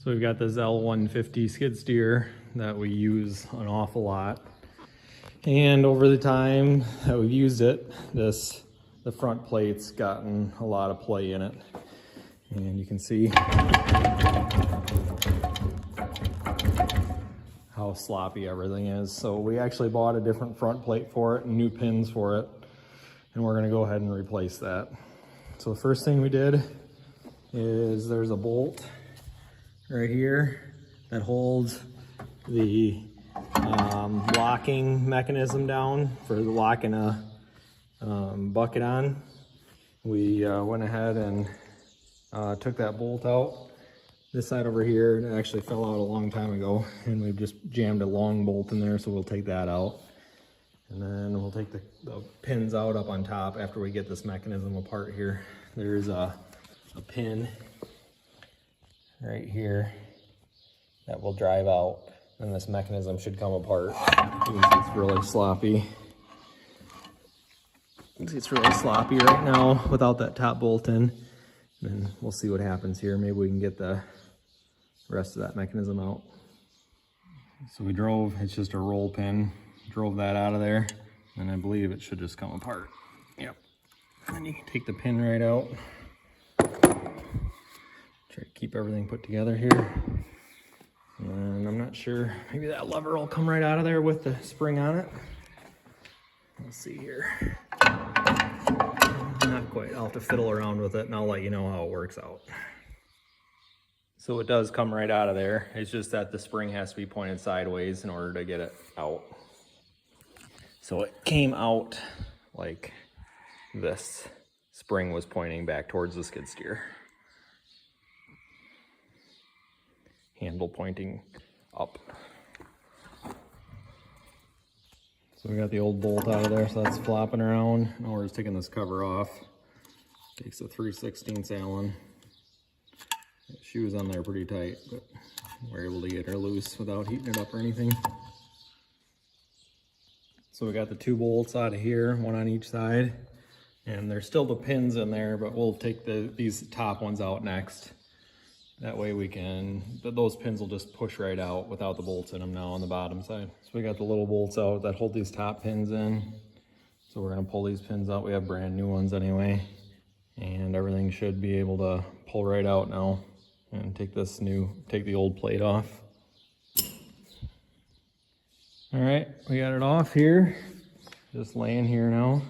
So we've got this L150 skid steer that we use an awful lot. And over the time that we've used it, the front plate's gotten a lot of play in it. And you can see how sloppy everything is. So we actually bought a different front plate for it and new pins for it. And we're gonna go ahead and replace that. So the first thing we did is there's a bolt right here that holds the locking mechanism down for locking a bucket on. We went ahead and took that bolt out. This side over here, it actually fell out a long time ago, and we've just jammed a long bolt in there, so we'll take that out. And then we'll take the pins out up on top after we get this mechanism apart here. There's a pin right here that will drive out, and this mechanism should come apart. You can see it's really sloppy. You can see it's really sloppy right now without that top bolt in. And then we'll see what happens here. Maybe we can get the rest of that mechanism out. So we drove, it's just a roll pin, drove that out of there, and I believe it should just come apart. Yep. And then you can take the pin right out. Try to keep everything put together here. And I'm not sure, maybe that lever will come right out of there with the spring on it. Let's see here. Not quite, I'll have to fiddle around with it and I'll let you know how it works out. So it does come right out of there. It's just that the spring has to be pointed sideways in order to get it out. So it came out like this. Spring was pointing back towards the skid steer. Handle pointing up. So we got the old bolt out of there, so that's flopping around. Now we're just taking this cover off. Takes a 3/16 Allen. She was on there pretty tight, but we're able to get her loose without heating it up or anything. So we got the two bolts out of here, one on each side. And there's still the pins in there, but we'll take these top ones out next. That way we can, those pins will just push right out without the bolts in them now on the bottom side. So we got the little bolts out that hold these top pins in. So we're gonna pull these pins out. We have brand new ones anyway. And everything should be able to pull right out now and take the old plate off. All right, we got it off here. Just laying here now.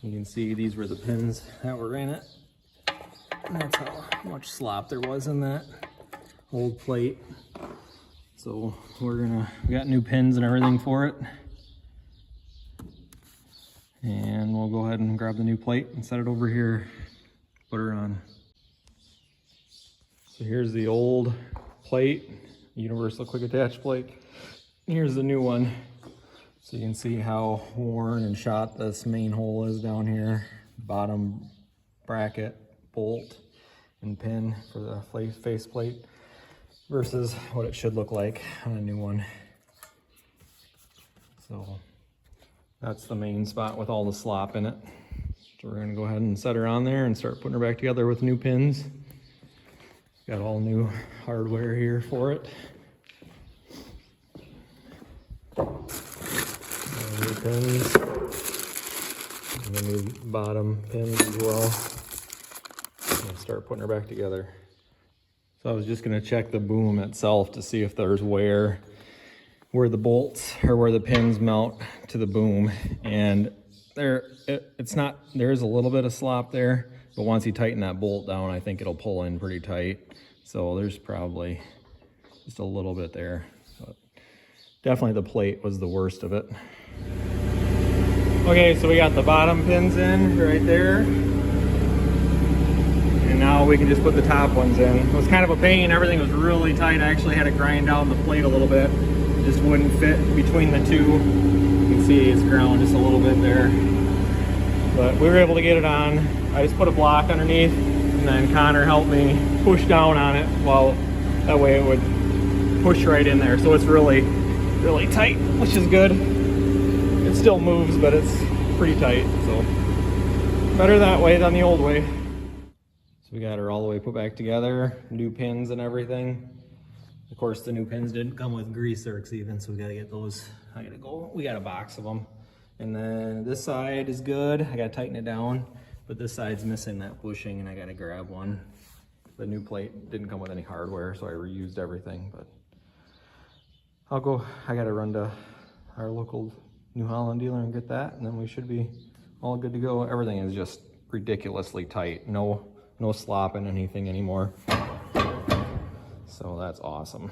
You can see these were the pins that were in it. That's how much slop there was in that old plate. So we got new pins and everything for it. And we'll go ahead and grab the new plate and set it over here, put her on. So here's the old plate, universal quick attach plate. Here's the new one. So you can see how worn and shot this main hole is down here. Bottom bracket, bolt and pin for the face plate versus what it should look like on a new one. So that's the main spot with all the slop in it. So we're gonna go ahead and set her on there and start putting her back together with new pins. Got all new hardware here for it. New pins. And the new bottom pins as well. And start putting her back together. So I was just gonna check the boom itself to see if there's where the bolts or where the pins mount to the boom. And there's a little bit of slop there, but once you tighten that bolt down, I think it'll pull in pretty tight. So there's probably just a little bit there. But definitely the plate was the worst of it. Okay, so we got the bottom pins in right there. And now we can just put the top ones in. It was kind of a pain, everything was really tight. I actually had to grind down the plate a little bit. It just wouldn't fit between the two. You can see it's ground just a little bit there. But we were able to get it on. I just put a block underneath, and then Connor helped me push down on it, while that way it would push right in there. So it's really, really tight, which is good. It still moves, but it's pretty tight, so better that way than the old way. So we got her all the way put back together, new pins and everything. Of course, the new pins didn't come with grease zerks even, so we gotta get those. We got a box of them. And then this side is good. I gotta tighten it down, but this side's missing that bushing and I gotta grab one. The new plate didn't come with any hardware, so I reused everything, but I gotta run to our local New Holland dealer and get that, and then we should be all good to go. Everything is just ridiculously tight. No slop in anything anymore. So that's awesome.